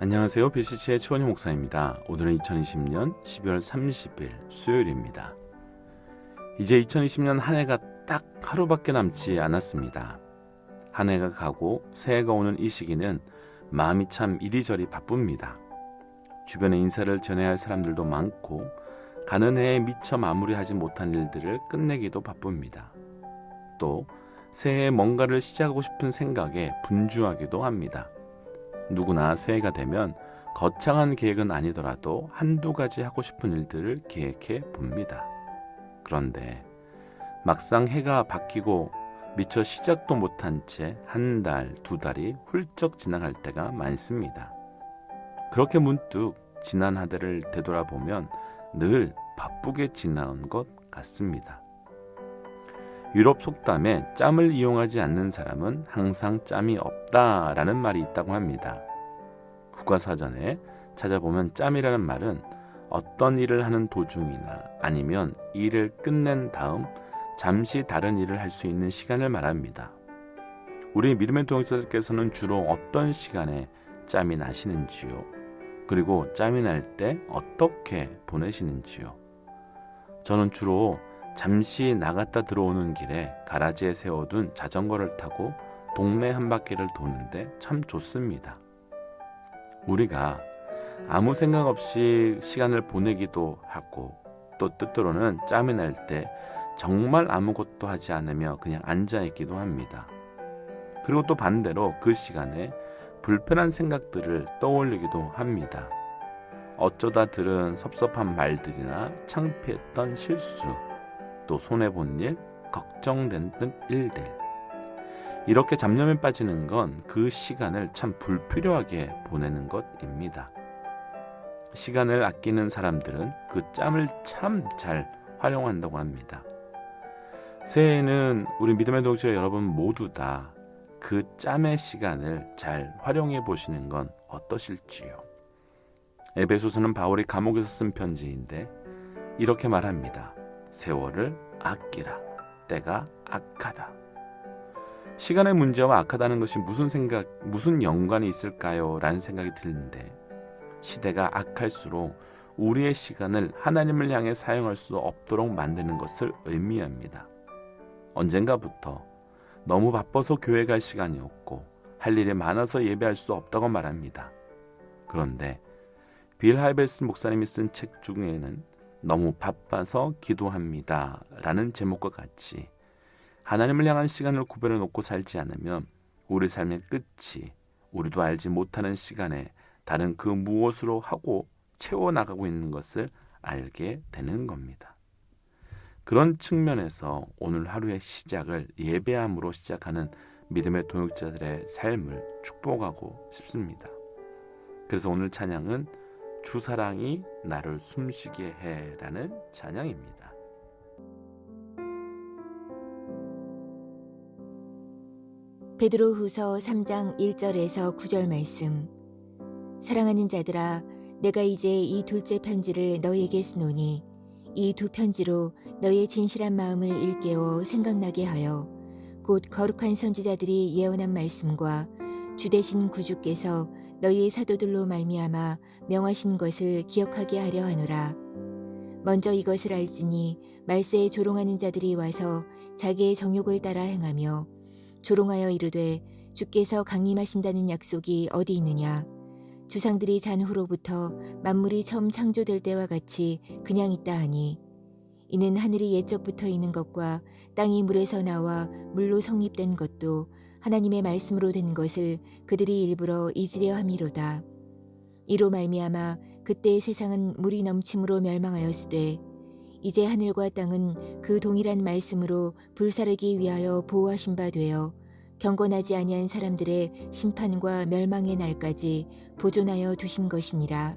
안녕하세요. BCC의 최원희 목사입니다. 오늘은 2020년 12월 30일 수요일입니다. 이제 2020년 한 해가 딱 하루밖에 남지 않았습니다. 한 해가 가고 새해가 오는 이 시기는 마음이 참 이리저리 바쁩니다. 주변에 인사를 전해야 할 사람들도 많고 가는 해에 미처 마무리하지 못한 일들을 끝내기도 바쁩니다. 또 새해에 뭔가를 시작하고 싶은 생각에 분주하기도 합니다. 누구나 새해가 되면 거창한 계획은 아니더라도 한두 가지 하고 싶은 일들을 계획해 봅니다. 그런데 막상 해가 바뀌고 미처 시작도 못한 채 한 달, 두 달이 훌쩍 지나갈 때가 많습니다. 그렇게 문득 지난 한 해를 되돌아보면 늘 바쁘게 지나온 것 같습니다. 유럽 속담에 짬을 이용하지 않는 사람은 항상 짬이 없다라는 말이 있다고 합니다. 국어사전에 찾아보면 짬이라는 말은 어떤 일을 하는 도중이나 아니면 일을 끝낸 다음 잠시 다른 일을 할 수 있는 시간을 말합니다. 우리 믿음의 동역자들께서는 주로 어떤 시간에 짬이 나시는지요? 그리고 짬이 날 때 어떻게 보내시는지요? 저는 주로 잠시 나갔다 들어오는 길에 가라지에 세워둔 자전거를 타고 동네 한 바퀴를 도는데 참 좋습니다. 우리가 아무 생각 없이 시간을 보내기도 하고 또 때때로는 짬이 날 때 정말 아무것도 하지 않으며 그냥 앉아있기도 합니다. 그리고 또 반대로 그 시간에 불편한 생각들을 떠올리기도 합니다. 어쩌다 들은 섭섭한 말들이나 창피했던 실수, 또 손해본 일, 걱정된 등 일들. 이렇게 잡념에 빠지는 건 그 시간을 참 불필요하게 보내는 것입니다. 시간을 아끼는 사람들은 그 짬을 참 잘 활용한다고 합니다. 새해에는 우리 믿음의 동역자 여러분 모두 다 그 짬의 시간을 잘 활용해 보시는 건 어떠실지요? 에베소서는 바울이 감옥에서 쓴 편지인데 이렇게 말합니다. 세월을 아끼라. 때가 악하다. 시간의 문제와 악하다는 것이 무슨 연관이 있을까요? 라는 생각이 드는데 시대가 악할수록 우리의 시간을 하나님을 향해 사용할 수 없도록 만드는 것을 의미합니다. 언젠가부터 너무 바빠서 교회 갈 시간이 없고 할 일이 많아서 예배할 수 없다고 말합니다. 그런데 빌 하이벨스 목사님이 쓴 책 중에는 너무 바빠서 기도합니다 라는 제목과 같이 하나님을 향한 시간을 구별해 놓고 살지 않으면 우리 삶의 끝이 우리도 알지 못하는 시간에 다른 그 무엇으로 하고 채워나가고 있는 것을 알게 되는 겁니다. 그런 측면에서 오늘 하루의 시작을 예배함으로 시작하는 믿음의 동역자들의 삶을 축복하고 싶습니다. 그래서 오늘 찬양은 주 사랑이 나를 숨쉬게 해라는 찬양입니다. 베드로후서 3장 1절에서 9절 말씀. 사랑하는 자들아, 내가 이제 이 둘째 편지를 너희에게 쓰노니 이 두 편지로 너희의 진실한 마음을 일깨워 생각나게 하여 곧 거룩한 선지자들이 예언한 말씀과 주 되신 구주께서 너희의 사도들로 말미암아 명하신 것을 기억하게 하려 하노라. 먼저 이것을 알지니 말세에 조롱하는 자들이 와서 자기의 정욕을 따라 행하며 조롱하여 이르되 주께서 강림하신다는 약속이 어디 있느냐. 주상들이 잔후로부터 만물이 처음 창조될 때와 같이 그냥 있다 하니 이는 하늘이 옛적부터 있는 것과 땅이 물에서 나와 물로 성립된 것도 하나님의 말씀으로 된 것을 그들이 일부러 잊으려 함이로다. 이로 말미암아 그때의 세상은 물이 넘침으로 멸망하였으되 이제 하늘과 땅은 그 동일한 말씀으로 불사르기 위하여 보호하신 바 되어 경건하지 아니한 사람들의 심판과 멸망의 날까지 보존하여 두신 것이니라.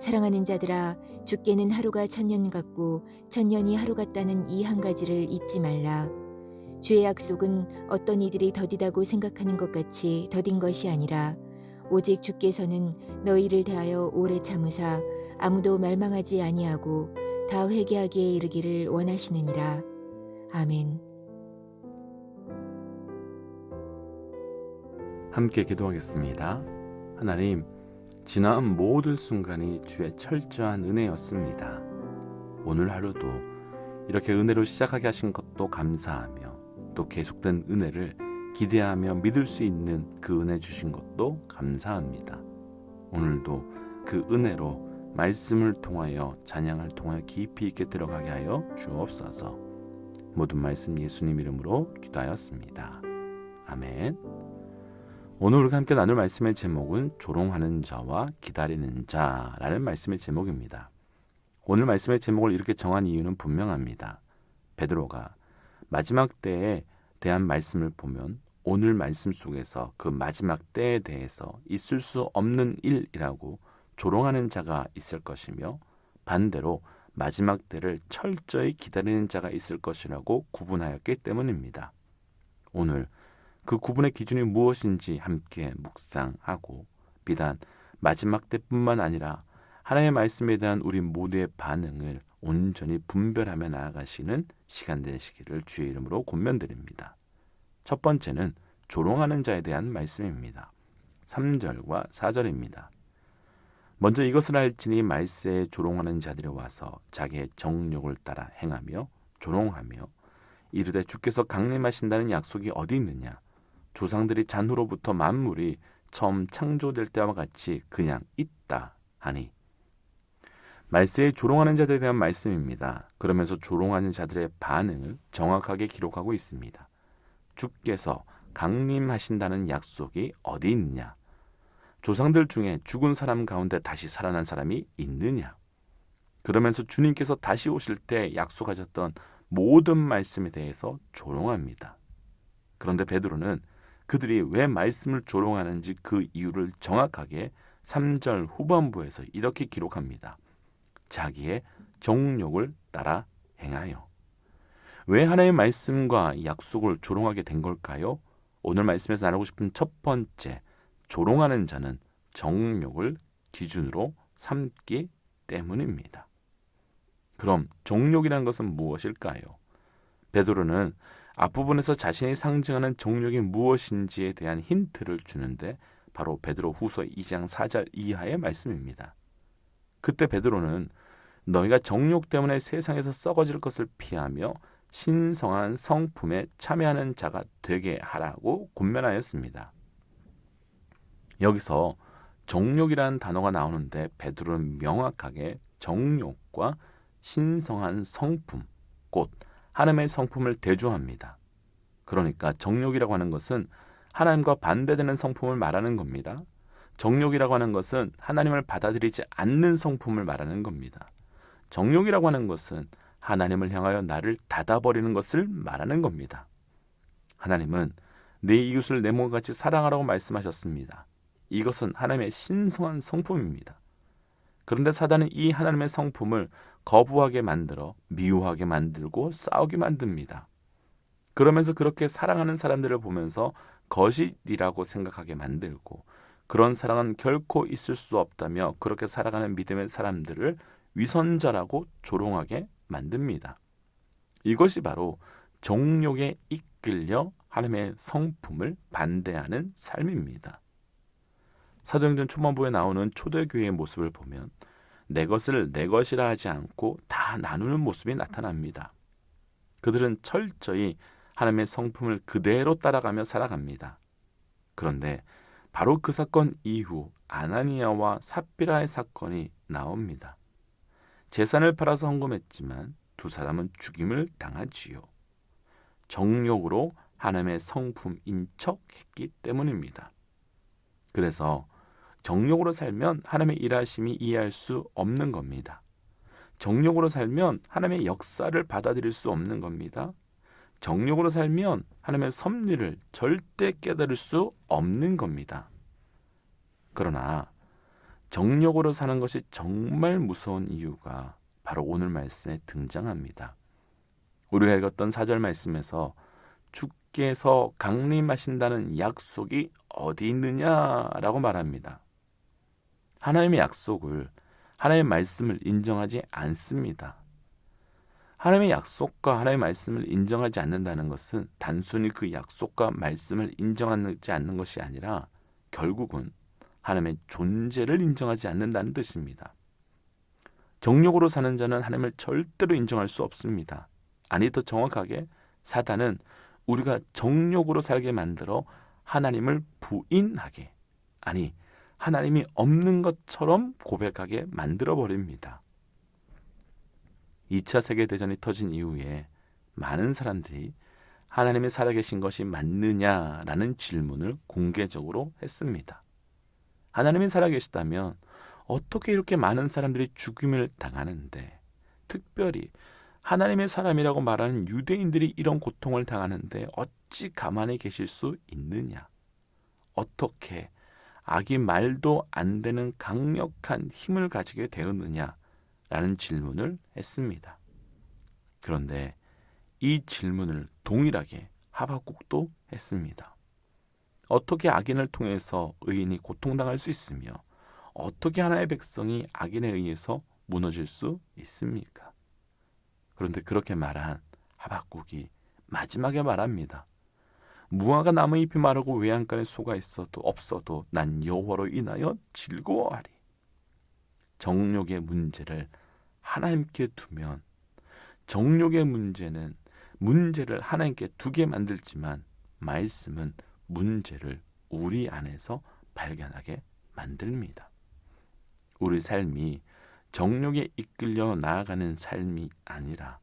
사랑하는 자들아, 주께는 하루가 천년 같고 천년이 하루 같다는 이 한 가지를 잊지 말라. 주의 약속은 어떤 이들이 더디다고 생각하는 것 같이 더딘 것이 아니라 오직 주께서는 너희를 대하여 오래 참으사 아무도 멸망하지 아니하고 다 회개하기에 이르기를 원하시느니라. 아멘. 함께 기도하겠습니다. 하나님, 지나온 모든 순간이 주의 철저한 은혜였습니다. 오늘 하루도 이렇게 은혜로 시작하게 하신 것도 감사하며 또 계속된 은혜를 기대하며 믿을 수 있는 그 은혜 주신 것도 감사합니다. 오늘도 그 은혜로 말씀을 통하여 찬양을 통하여 깊이 있게 들어가게 하여 주옵소서. 모든 말씀 예수님 이름으로 기도하였습니다. 아멘. 오늘 우리가 함께 나눌 말씀의 제목은 조롱하는 자와 기다리는 자라는 말씀의 제목입니다. 오늘 말씀의 제목을 이렇게 정한 이유는 분명합니다. 베드로가 마지막 때에 대한 말씀을 보면 오늘 말씀 속에서 그 마지막 때에 대해서 있을 수 없는 일이라고 조롱하는 자가 있을 것이며 반대로 마지막 때를 철저히 기다리는 자가 있을 것이라고 구분하였기 때문입니다. 오늘 그 구분의 기준이 무엇인지 함께 묵상하고 비단 마지막 때뿐만 아니라 하나님의 말씀에 대한 우리 모두의 반응을 온전히 분별하며 나아가시는 시간 되시기를 주의 이름으로 권면드립니다. 첫 번째는 조롱하는 자에 대한 말씀입니다. 3절과 4절입니다. 먼저 이것을 알지니 말세에 조롱하는 자들이 와서 자기의 정욕을 따라 행하며 조롱하며 이르되 주께서 강림하신다는 약속이 어디 있느냐? 조상들이 잔 후로부터 만물이 처음 창조될 때와 같이 그냥 있다 하니. 말세에 조롱하는 자들에 대한 말씀입니다. 그러면서 조롱하는 자들의 반응을 정확하게 기록하고 있습니다. 주께서 강림하신다는 약속이 어디 있느냐? 조상들 중에 죽은 사람 가운데 다시 살아난 사람이 있느냐? 그러면서 주님께서 다시 오실 때 약속하셨던 모든 말씀에 대해서 조롱합니다. 그런데 베드로는 그들이 왜 말씀을 조롱하는지 그 이유를 정확하게 3절 후반부에서 이렇게 기록합니다. 자기의 정욕을 따라 행하여. 왜 하나님의 말씀과 약속을 조롱하게 된 걸까요? 오늘 말씀에서 나누고 싶은 첫 번째, 조롱하는 자는 정욕을 기준으로 삼기 때문입니다. 그럼 정욕이라는 것은 무엇일까요? 베드로는 앞부분에서 자신이 상징하는 정욕이 무엇인지에 대한 힌트를 주는데 바로 베드로 후서 2장 4절 이하의 말씀입니다. 그때 베드로는 너희가 정욕 때문에 세상에서 썩어질 것을 피하며 신성한 성품에 참여하는 자가 되게 하라고 권면하였습니다. 여기서 정욕이라는 단어가 나오는데 베드로는 명확하게 정욕과 신성한 성품, 곧 하나님의 성품을 대조합니다. 그러니까 정욕이라고 하는 것은 하나님과 반대되는 성품을 말하는 겁니다. 정욕이라고 하는 것은 하나님을 받아들이지 않는 성품을 말하는 겁니다. 정욕이라고 하는 것은 하나님을 향하여 나를 닫아버리는 것을 말하는 겁니다. 하나님은 내 이웃을 내 몸과 같이 사랑하라고 말씀하셨습니다. 이것은 하나님의 신성한 성품입니다. 그런데 사단은 이 하나님의 성품을 거부하게 만들어 미워하게 만들고 싸우게 만듭니다. 그러면서 그렇게 사랑하는 사람들을 보면서 거짓이라고 생각하게 만들고 그런 사랑은 결코 있을 수 없다며 그렇게 살아가는 믿음의 사람들을 위선자라고 조롱하게 만듭니다. 이것이 바로 정욕에 이끌려 하나님의 성품을 반대하는 삶입니다. 사도행전 초반부에 나오는 초대교회의 모습을 보면 내 것을 내 것이라 하지 않고 다 나누는 모습이 나타납니다. 그들은 철저히 하나님의 성품을 그대로 따라가며 살아갑니다. 그런데 바로 그 사건 이후 아나니아와 삽비라의 사건이 나옵니다. 재산을 팔아서 헌금했지만 두 사람은 죽임을 당하지요. 정욕으로 하나님의 성품인 척했기 때문입니다. 그래서 정욕으로 살면 하나님의 일하심이 이해할 수 없는 겁니다. 정욕으로 살면 하나님의 역사를 받아들일 수 없는 겁니다. 정욕으로 살면 하나님의 섭리를 절대 깨달을 수 없는 겁니다. 그러나 정욕으로 사는 것이 정말 무서운 이유가 바로 오늘 말씀에 등장합니다. 우리가 읽었던 4절 말씀에서 주께서 강림하신다는 약속이 어디 있느냐라고 말합니다. 하나님의 약속을, 하나님의 말씀을 인정하지 않습니다. 하나님의 약속과 하나님의 말씀을 인정하지 않는다는 것은 단순히 그 약속과 말씀을 인정하지 않는 것이 아니라 결국은 하나님의 존재를 인정하지 않는다는 뜻입니다. 정욕으로 사는 자는 하나님을 절대로 인정할 수 없습니다. 아니, 더 정확하게 사단은 우리가 정욕으로 살게 만들어 하나님을 부인하게, 아니 하나님이 없는 것처럼 고백하게 만들어버립니다. 2차 세계대전이 터진 이후에 많은 사람들이 하나님이 살아계신 것이 맞느냐라는 질문을 공개적으로 했습니다. 하나님이 살아계시다면 어떻게 이렇게 많은 사람들이 죽임을 당하는데, 특별히 하나님의 사람이라고 말하는 유대인들이 이런 고통을 당하는데 어찌 가만히 계실 수 있느냐? 어떻게 악이 말도 안 되는 강력한 힘을 가지게 되었느냐라는 질문을 했습니다. 그런데 이 질문을 동일하게 하박국도 했습니다. 어떻게 악인을 통해서 의인이 고통당할 수 있으며 어떻게 하나의 백성이 악인에 의해서 무너질 수 있습니까? 그런데 그렇게 말한 하박국이 마지막에 말합니다. 무화과 나무 잎이 마르고 외양간에 소가 있어도 없어도 난 여호와로 인하여 즐거워하리. 정욕의 문제를 하나님께 두면 정욕의 문제는 문제를 하나님께 두게 만들지만 말씀은 문제를 우리 안에서 발견하게 만듭니다. 우리 삶이 정욕에 이끌려 나아가는 삶이 아니라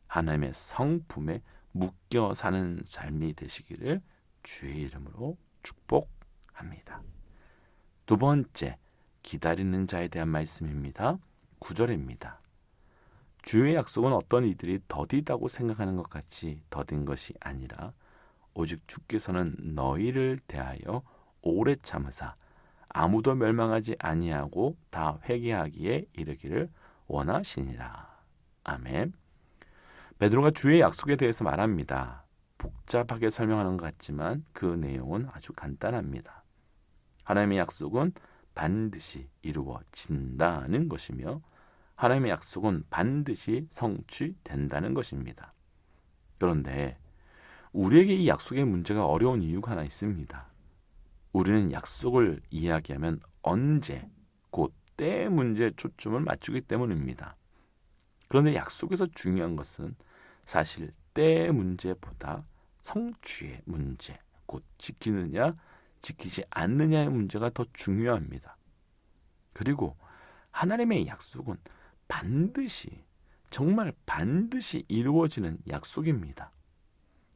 하나님의 성품에 묶여 사는 삶이 되시기를 주의 이름으로 축복합니다. 두 번째, 기다리는 자에 대한 말씀입니다. 9절입니다. 주의 약속은 어떤 이들이 더디다고 생각하는 것 같이 더딘 것이 아니라 오직 주께서는 너희를 대하여 오래 참으사 아무도 멸망하지 아니하고 다 회개하기에 이르기를 원하시니라. 아멘. 베드로가 주의 약속에 대해서 말합니다. 복잡하게 설명하는 것 같지만 그 내용은 아주 간단합니다. 하나님의 약속은 반드시 이루어진다는 것이며 하나님의 약속은 반드시 성취된다는 것입니다. 그런데 우리에게 이 약속의 문제가 어려운 이유가 하나 있습니다. 우리는 약속을 이야기하면 언제, 곧 때의 문제에 초점을 맞추기 때문입니다. 그런데 약속에서 중요한 것은 사실 때의 문제보다 성취의 문제, 곧 지키느냐, 지키지 않느냐의 문제가 더 중요합니다. 그리고 하나님의 약속은 반드시, 정말 반드시 이루어지는 약속입니다.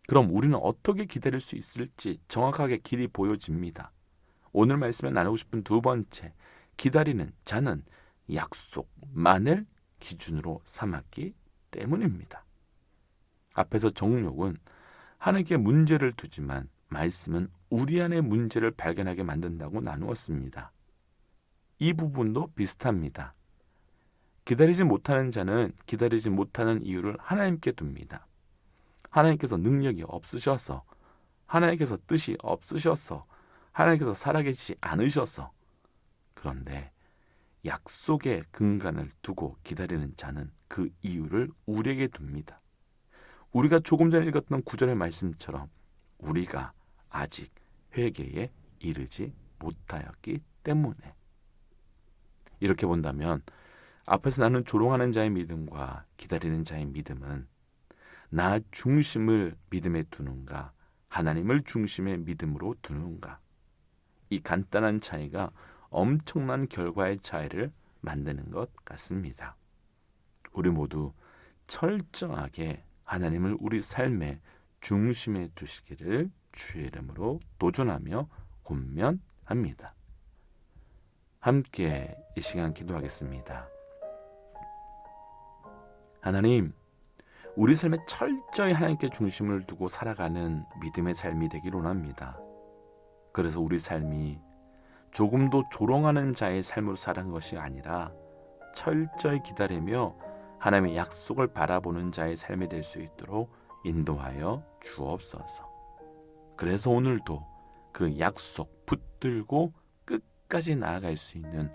그럼 우리는 어떻게 기다릴 수 있을지 정확하게 길이 보여집니다. 오늘 말씀에 나누고 싶은 두 번째, 기다리는 자는 약속만을 기준으로 삼았기 때문입니다. 앞에서 정욕은 하나님께 문제를 두지만 말씀은 우리 안에 문제를 발견하게 만든다고 나누었습니다. 이 부분도 비슷합니다. 기다리지 못하는 자는 기다리지 못하는 이유를 하나님께 둡니다. 하나님께서 능력이 없으셔서, 하나님께서 뜻이 없으셔서, 하나님께서 살아계시지 않으셔서. 그런데 약속의 근간을 두고 기다리는 자는 그 이유를 우리에게 둡니다. 우리가 조금 전에 읽었던 9절의 말씀처럼 우리가 아직 회개에 이르지 못하였기 때문에. 이렇게 본다면 앞에서 나눈 조롱하는 자의 믿음과 기다리는 자의 믿음은 나 중심을 믿음에 두는가, 하나님을 중심의 믿음으로 두는가, 이 간단한 차이가 엄청난 결과의 차이를 만드는 것 같습니다. 우리 모두 철저하게 하나님을 우리 삶의 중심에 두시기를 주의 이름으로 도전하며 권면합니다. 함께 이 시간 기도하겠습니다. 하나님, 우리 삶에 철저히 하나님께 중심을 두고 살아가는 믿음의 삶이 되기를 원합니다. 그래서 우리 삶이 조금도 조롱하는 자의 삶으로 살아가는 것이 아니라 철저히 기다리며 하나님의 약속을 바라보는 자의 삶이 될 수 있도록 인도하여 주옵소서. 그래서 오늘도 그 약속 붙들고 끝까지 나아갈 수 있는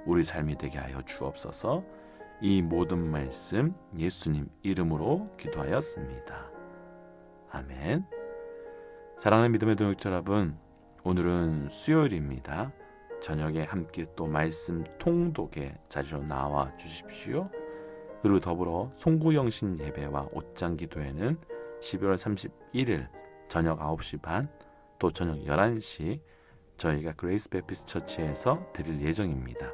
우리 삶이 되게 하여 주옵소서. 이 모든 말씀 예수님 이름으로 기도하였습니다. 아멘. 사랑하는 믿음의 동역자 여러분, 오늘은 수요일입니다. 저녁에 함께 또 말씀 통독의 자리로 나와 주십시오. 그리고 더불어 송구영신 예배와 옷장 기도회는 12월 31일 저녁 9시 반, 또 저녁 11시 저희가 그레이스 베피스 처치에서 드릴 예정입니다.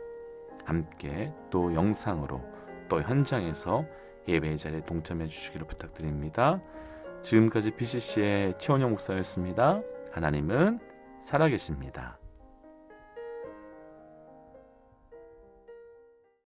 함께 또 영상으로 또 현장에서 예배의 자리에 동참해 주시기를 부탁드립니다. 지금까지 PCC의 최원영 목사였습니다. 하나님은 살아계십니다.